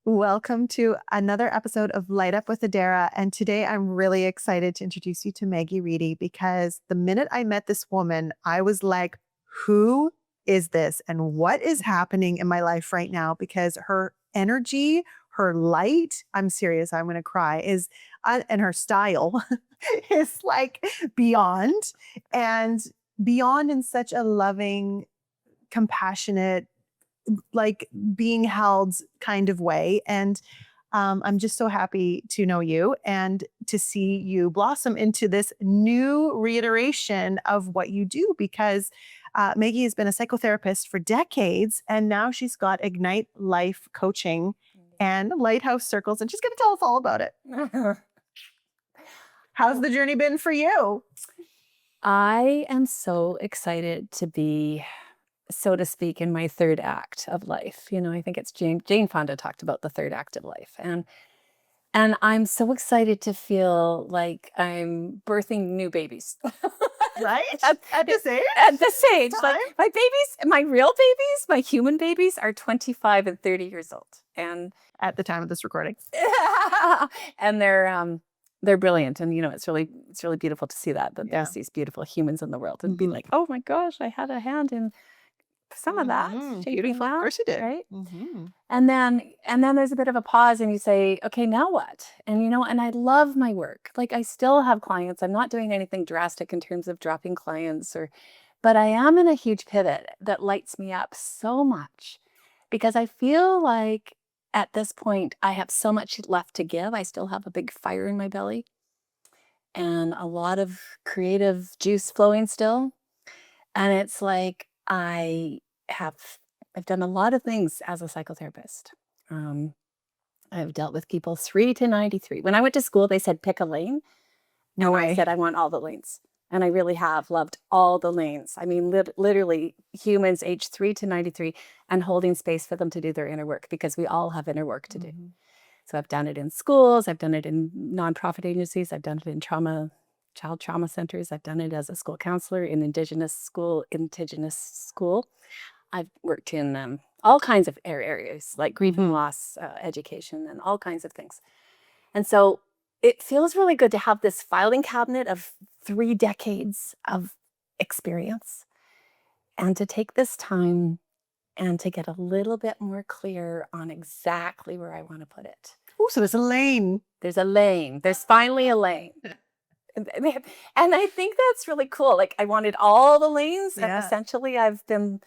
Welcome to another episode of Light Up with Adera. And today I'm really excited to introduce you to Maggie Reidy because the minute I met this woman, I was like, who is this and what is happening in my life right now? Because her energy, her light, I'm serious, I'm going to cry, is, and her style is like beyond and beyond in such a loving, compassionate, like being held kind of way. And I'm just so happy to know you and to see you blossom into this new reiteration of what you do because Maggie has been a psychotherapist for decades and now she's got Ignite Life coaching and Lighthouse circles, and she's going to tell us all about it. How's the journey been for you? I am so excited to be, so to speak, in my third act of life. I think it's Jane Fonda talked about the third act of life. And I'm so excited to feel like I'm birthing new babies. Right? At this age? At this age. Like Time? my babies, my real babies, my human babies are 25 and 30 years old. And At the time of this recording. and they're brilliant. And it's really beautiful to see that Yeah. there's these beautiful humans in the world and be like, oh my gosh, I had a hand in some of that. Shaping that, Of course you did. right? And then there's a bit of a pause and you say, okay, now what? And I love my work. Like I still have clients. I'm not doing anything drastic in terms of dropping clients but I am in a huge pivot that lights me up so much because I feel like at this point I have so much left to give. I still have a big fire in my belly and a lot of creative juice flowing still. And it's like I've done a lot of things as a psychotherapist. I've dealt with people 3 to 93. When I went to school, they said pick a lane. No I way. said I want all the lanes. And I really have loved all the lanes. I mean, literally humans aged 3 to 93 and holding space for them to do their inner work because we all have inner work to do. So I've done it in schools. I've done it in nonprofit agencies. I've done it in child trauma centers. I've done it as a school counselor in indigenous school. I've worked in all kinds of areas like grief and loss, education, and all kinds of things. And so it feels really good to have this filing cabinet of 3 decades of experience and to take this time and to get a little bit more clear on exactly where I want to put it. Oh, so there's a lane. There's a lane. There's finally a lane. And I think that's really cool. Like I wanted all the lanes. Yeah. And essentially I've been,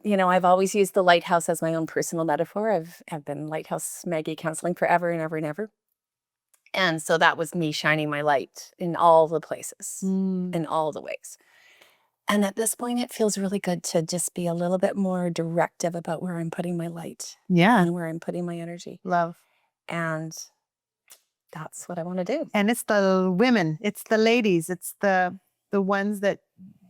I've always used the lighthouse as my own personal metaphor. I've been Lighthouse Maggie counseling forever and ever and ever. And so that was me shining my light in all the places, in all the ways. And at this point, it feels really good to just be a little bit more directive about where I'm putting my light. Yeah. And where I'm putting my energy. Love. And that's what I want to do. And it's the women, it's the ladies, it's the ones that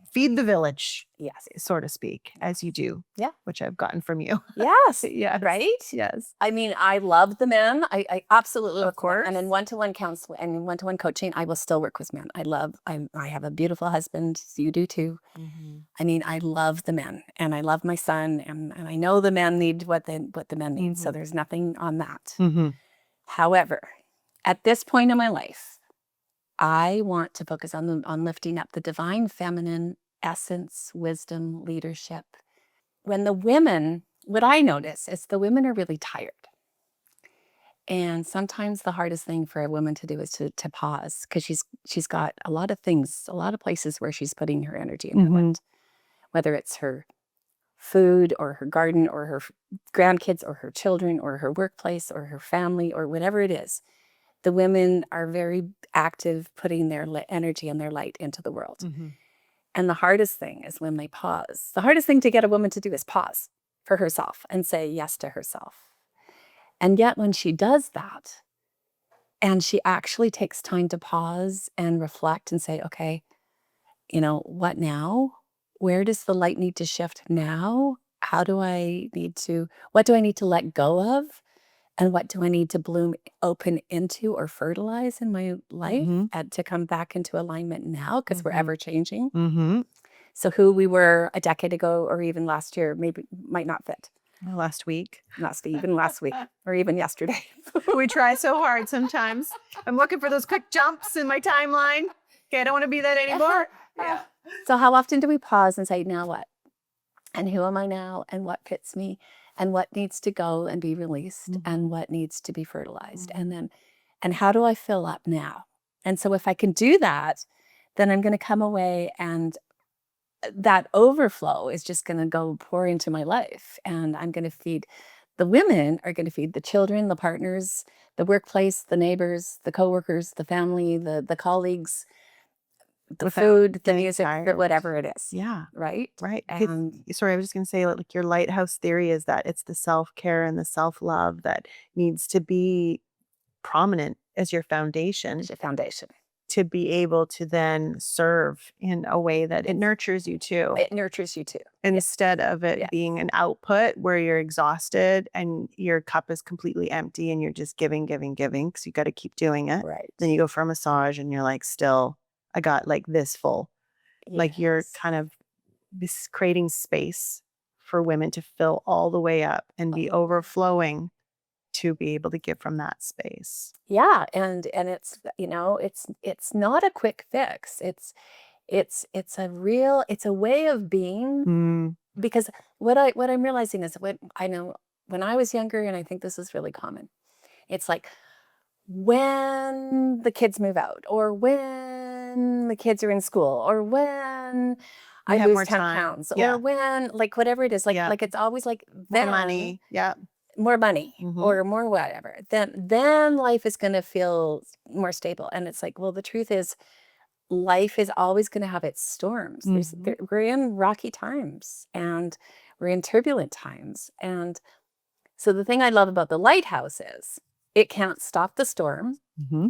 feed the village, Yes. so to speak, as you do. Yeah. Which I've gotten from you. Yes. Yes. Right? Yes. I mean, I love the men. I absolutely love Of course. them. And in one-to-one counseling and in one-to-one coaching, I will still work with men. I have a beautiful husband. You do too. I mean, I love the men and I love my son and I know the men need what the men need. So there's nothing on that. However, at this point in my life, I want to focus on lifting up the divine feminine essence, wisdom, leadership. When the women, what I notice is the women are really tired. And sometimes the hardest thing for a woman to do is to pause because she's got a lot of things, a lot of places where she's putting her energy into it, whether it's her food or her garden or her grandkids or her children or her workplace or her family or whatever it is. The women are very active putting their energy and their light into the world. And the hardest thing is when they pause. The hardest thing to get a woman to do is pause for herself and say yes to herself. And yet when she does that, and she actually takes time to pause and reflect and say, okay, what now? Where does the light need to shift now? What do I need to let go of? And what do I need to bloom open into or fertilize in my life and to come back into alignment now? Because we're ever changing. So who we were a decade ago or even last year maybe might not fit. Last week. even last week or even yesterday. We try so hard sometimes. I'm looking for those quick jumps in my timeline. Okay, I don't want to be that anymore. Yeah. So how often do we pause and say, now what? And who am I now? And what fits me? And what needs to go and be released? And what needs to be fertilized? And how do I fill up now? And so if I can do that, then I'm going to come away, and that overflow is just going to go pour into my life. And I'm going to feed, the women are going to feed the children, the partners, the workplace, the neighbors, the coworkers, the family, the colleagues, the Without food, the getting music, tired. whatever it is. Yeah. Right? Right. And Sorry, I was just going to say, like, your lighthouse theory is that it's the self-care and the self-love that needs to be prominent as your foundation it's a foundation. to be able to then serve in a way that it nurtures you too, It nurtures you too. instead of it Yeah. being an output where you're exhausted and your cup is completely empty and you're just giving because you got to keep doing it. Right. Then you go for a massage and you're like, still, I got like this full. Like, you're Yes. kind of creating space for women to fill all the way up and be overflowing to be able to give from that space. Yeah, and it's, it's not a quick fix. It's a way of being, because what I'm realizing is, when I was younger, and I think this is really common, it's like when the kids move out, or when the kids are in school, or when You I have lose more 10 time. pounds, Yeah. or when, like, whatever it is, like, Yeah. like it's always like More then money. Yeah. more money, Mhm. or more whatever, then life is going to feel more stable. And it's like, well, the truth is, life is always going to have its storms. We're in rocky times, and we're in turbulent times. And so the thing I love about the lighthouse is it can't stop the storm.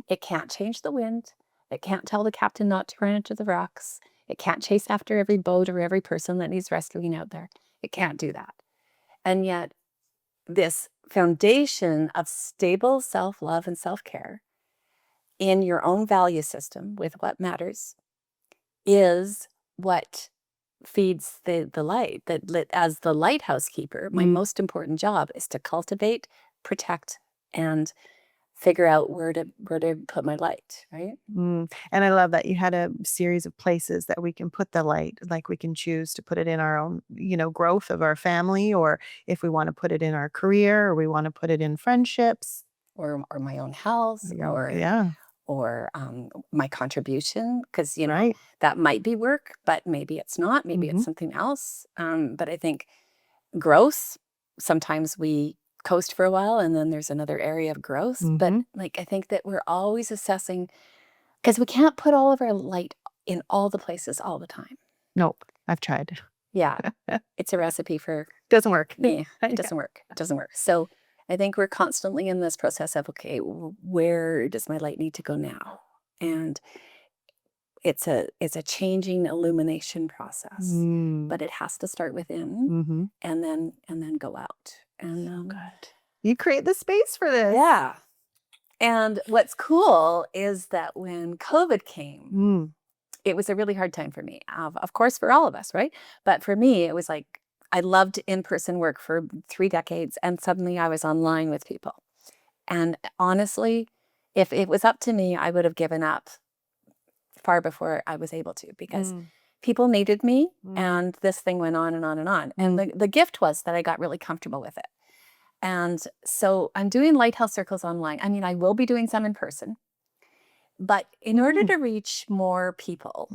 It can't change the wind. It can't tell the captain not to run into the rocks. It can't chase after every boat or every person that needs rescuing out there. It can't do that. And yet, this foundation of stable self-love and self-care in your own value system with what matters is what feeds the light. As the lighthouse keeper, my most important job is to cultivate, protect, and figure out where to put my light, right? And I love that you had a series of places that we can put the light. Like, we can choose to put it in our own, growth of our family, or if we want to put it in our career, or we want to put it in friendships, Or my own health, yeah, or my contribution, because right. that might be work, but maybe it's not. Maybe it's Mhm. something else. But I think growth, sometimes we coast for a while, and then there's another area of growth. But like, I think that we're always assessing, because we can't put all of our light in all the places all the time. Nope, I've tried. Yeah, it's a recipe for Doesn't work. yeah, Yeah. it doesn't work. It doesn't work. So I think we're constantly in this process of, okay, where does my light need to go now? And it's a changing illumination process, but it has to start within, and then go out. And Good. You create the space for this. yeah. And what's cool is that when COVID came, it was a really hard time for me. Of course, for all of us, right? But for me, it was like, I loved in-person work for 3 decades, and suddenly I was online with people. And honestly, if it was up to me, I would have given up far before I was able to, because people needed me, and this thing went on and on and on. And the gift was that I got really comfortable with it. And so I'm doing Lighthouse Circles online. I mean, I will be doing some in person, but in order to reach more people,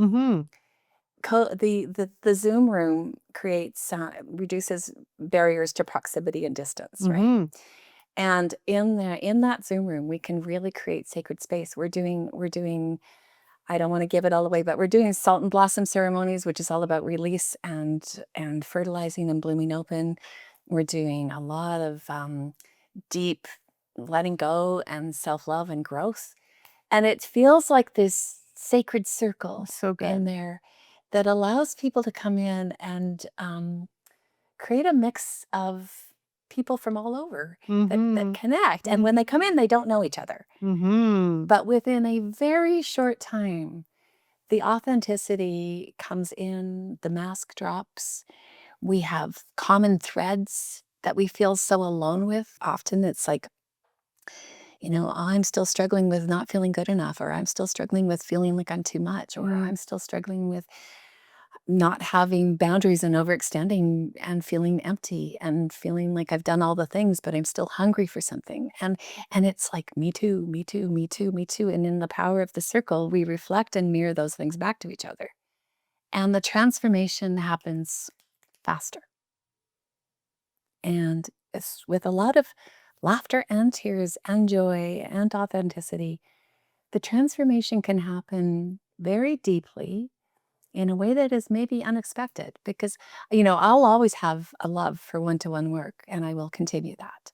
the Zoom room reduces barriers to proximity and distance, right? And in that Zoom room, we can really create sacred space. We're doing, I don't want to give it all away, but we're doing salt and blossom ceremonies, which is all about release and fertilizing and blooming open. We're doing a lot of deep letting go and self-love and growth. And it feels like this sacred circle So good. in there that allows people to come in and create a mix of people from all over that connect. And when they come in, they don't know each other. But within a very short time, the authenticity comes in, the mask drops. We have common threads that we feel so alone with. Often it's like, I'm still struggling with not feeling good enough, or I'm still struggling with feeling like I'm too much, or I'm still struggling with not having boundaries and overextending and feeling empty and feeling like I've done all the things, but I'm still hungry for something. And it's like, me too, me too, me too, me too. And in the power of the circle, we reflect and mirror those things back to each other. And the transformation happens faster. And it's with a lot of laughter and tears and joy and authenticity. The transformation can happen very deeply in a way that is maybe unexpected because, I'll always have a love for one-to-one work and I will continue that.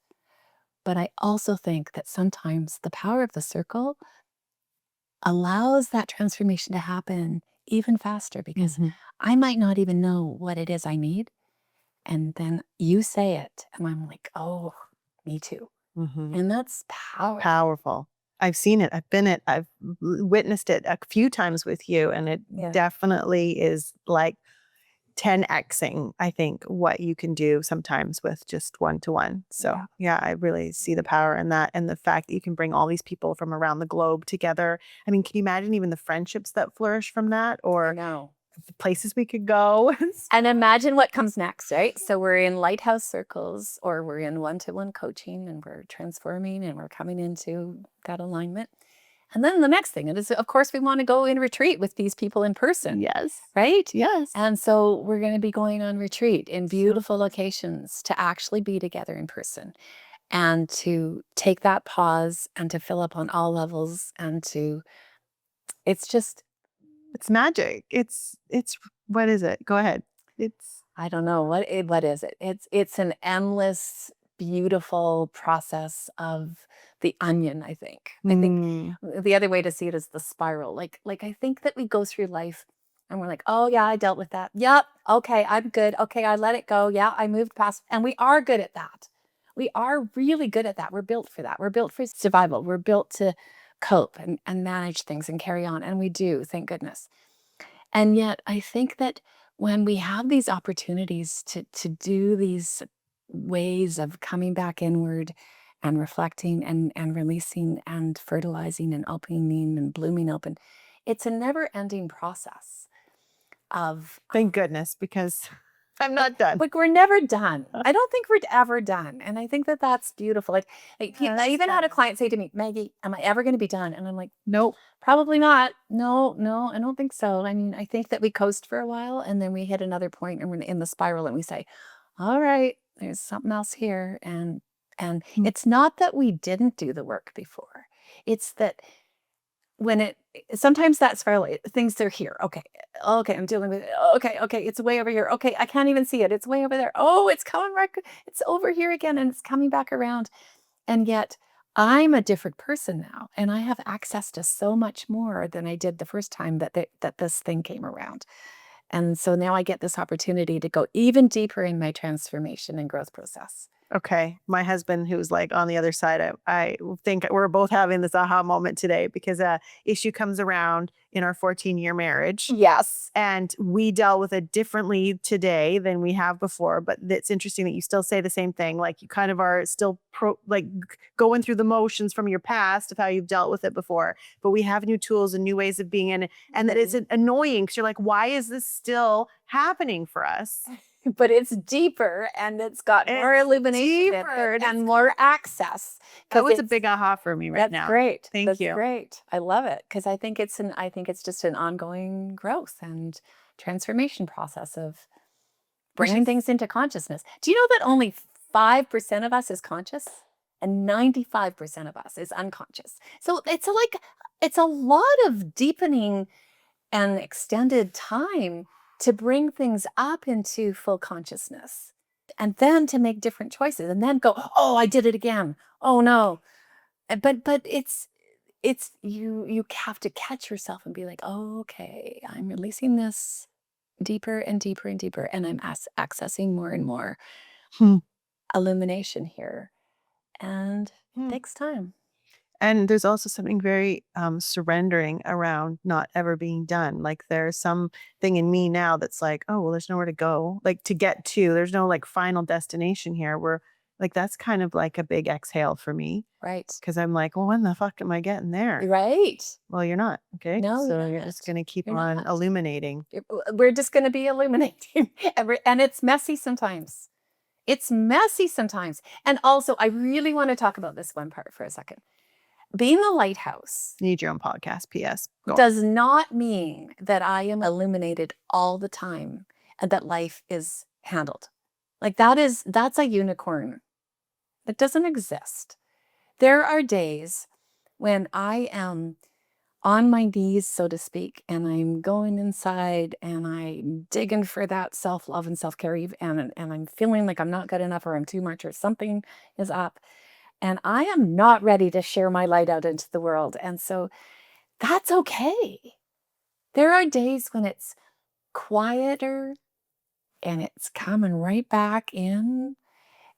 But I also think that sometimes the power of the circle allows that transformation to happen even faster because I might not even know what it is I need. And then you say it and I'm like, oh, me too. And that's powerful. Powerful. I've seen it. I've been it. I've witnessed it a few times with you, and it Yeah. definitely is like 10xing, I think, what you can do sometimes with just one-to-one. So, yeah, I really see the power in that, and the fact that you can bring all these people from around the globe together. I mean, can you imagine even the friendships that flourish from that, I or know. the places we could go? And imagine what comes next, right? So we're in lighthouse circles or we're in one-to-one coaching and we're transforming and we're coming into that alignment. And then the next thing is, of course, we want to go in retreat with these people in person, Yes. right? Yes. And so we're going to be going on retreat in So beautiful locations to actually be together in person and to take that pause and to fill up on all levels and it's just, it's magic. It's what is it? Go ahead. It's I don't know what is it. It's an endless, beautiful process of the onion. I think. I think the other way to see it is the spiral. Like I think that we go through life, and we're like, oh yeah, I dealt with that. Yep. Okay, I'm good. Okay, I let it go. Yeah, I moved past, and we are good at that. We are really good at that. We're built for that. We're built for survival. We're built to cope and manage things and carry on, and we do. Thank goodness. And yet, I think that when we have these opportunities to do these ways of coming back inward and reflecting and releasing and fertilizing and opening and blooming open, it's a never-ending process of thank goodness, because I'm not done. like we're never done. I don't think we're ever done, and I think that that's beautiful. I even had a client say to me, "Maggie, am I ever going to be done?" And I'm like, Nope. probably not. No, no, I don't think so. I mean, I think that we coast for a while and then we hit another point and we're in the spiral and we say, all right, there's something else here. And it's not that we didn't do the work before. It's that when sometimes that spiral, things are here. Okay. Okay. I'm dealing with it. Okay. Okay. It's way over here. Okay. I can't even see it. It's way over there. Oh, it's coming right. It's over here again and it's coming back around. And yet I'm a different person now, and I have access to so much more than I did the first time that this thing came around. And so now I get this opportunity to go even deeper in my transformation and growth process. Okay. My husband, who's like on the other side, I think we're both having this aha moment today because a issue comes around in our 14-year marriage. Yes. And we dealt with it differently today than we have before. But it's interesting that you still say the same thing. Like you kind of are still going through the motions from your past of how you've dealt with it before. But we have new tools and new ways of being in it. And that it's annoying because you're like, why is this still happening for us? But it's deeper and it's got more illumination and more access. That was a big aha for me right now. That's great. Thank you. That's great. I love it because I think it's just an ongoing growth and transformation process of bringing things into consciousness. Do you know that only 5% of us is conscious and 95% of us is unconscious? So it's a lot of deepening and extended time to bring things up into full consciousness and then to make different choices and then go, oh, I did it again. Oh no. But it's you have to catch yourself and be like, oh, okay, I'm releasing this deeper and deeper and deeper, and I'm accessing more and more illumination here, and it takes time. And there's also something very surrendering around not ever being done. Like there's something in me now that's like, oh, well, there's nowhere to go. Like to get to, there's no like final destination here. Where like that's kind of like a big exhale for me. Right. Because I'm like, well, when the fuck am I getting there? Right. Well, you're not. Okay. No, So you're you're not. just going to keep You're on not. illuminating. We're just going to be illuminating. And it's messy sometimes. It's messy sometimes. And also, I really want to talk about this one part for a second. Being a lighthouse You need your own podcast. P.S. Go on. does not mean that I am illuminated all the time and that life is handled. Like that's a unicorn. That doesn't exist. There are days when I am on my knees, so to speak, and I'm going inside and I'm digging for that self-love and self-care, and I'm feeling like I'm not good enough or I'm too much or something is up. And I am not ready to share my light out into the world. And so that's okay. There are days when it's quieter and it's coming right back in.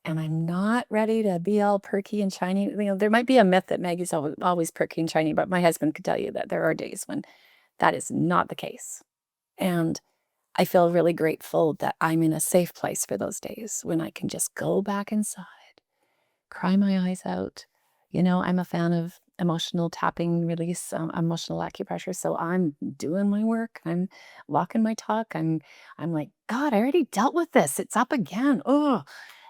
And I'm not ready to be all perky and shiny. You know, there might be a myth that Maggie's always perky and shiny, but my husband could tell you that there are days when that is not the case. And I feel really grateful that I'm in a safe place for those days when I can just go back inside, cry my eyes out. You know, I'm a fan of emotional tapping release, emotional acupressure. So I'm doing my work. I'm walking my talk. I'm like, God, I already dealt with this. It's up again. Oh,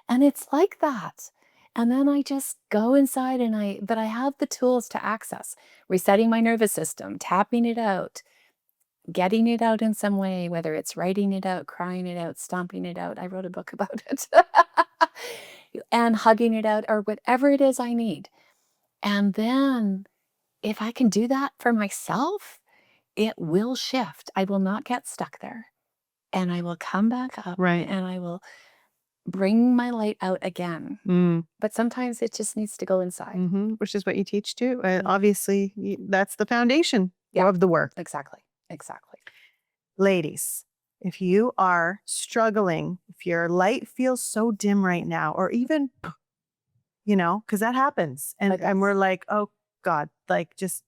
and it's like that. And then I just go inside but I have the tools to access, resetting my nervous system, tapping it out, getting it out in some way, whether it's writing it out, crying it out, stomping it out. I wrote a book about it. And hugging it out or whatever it is I need. And then if I can do that for myself, it will shift. I will not get stuck there. And I will come back up. Right. And I will bring my light out again. But sometimes it just needs to go inside. Which is what you teach too. And obviously, that's the foundation of the work. Exactly. Exactly. Ladies, if you are struggling, if your light feels so dim right now, or even, you know, because that happens. And we're like, oh God, like just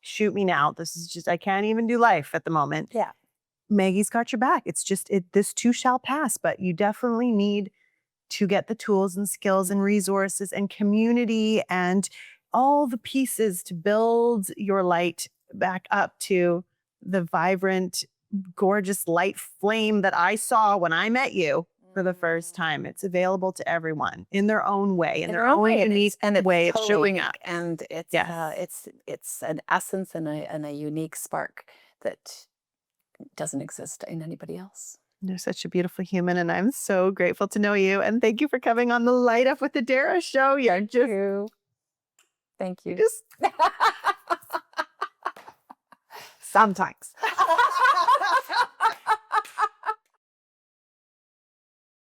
shoot me now. This is just, I can't even do life at the moment. Yeah. Maggie's got your back. It's just, this too shall pass, but you definitely need to get the tools and skills and resources and community and all the pieces to build your light back up to the vibrant, gorgeous light flame that I saw when I met you for the first time. It's available to everyone in their own way, in their own unique way of showing up. And it's an essence and a unique spark that doesn't exist in anybody else. You're such a beautiful human, and I'm so grateful to know you. And thank you for coming on the Light Up with Adera show. Thank you. Just sometimes.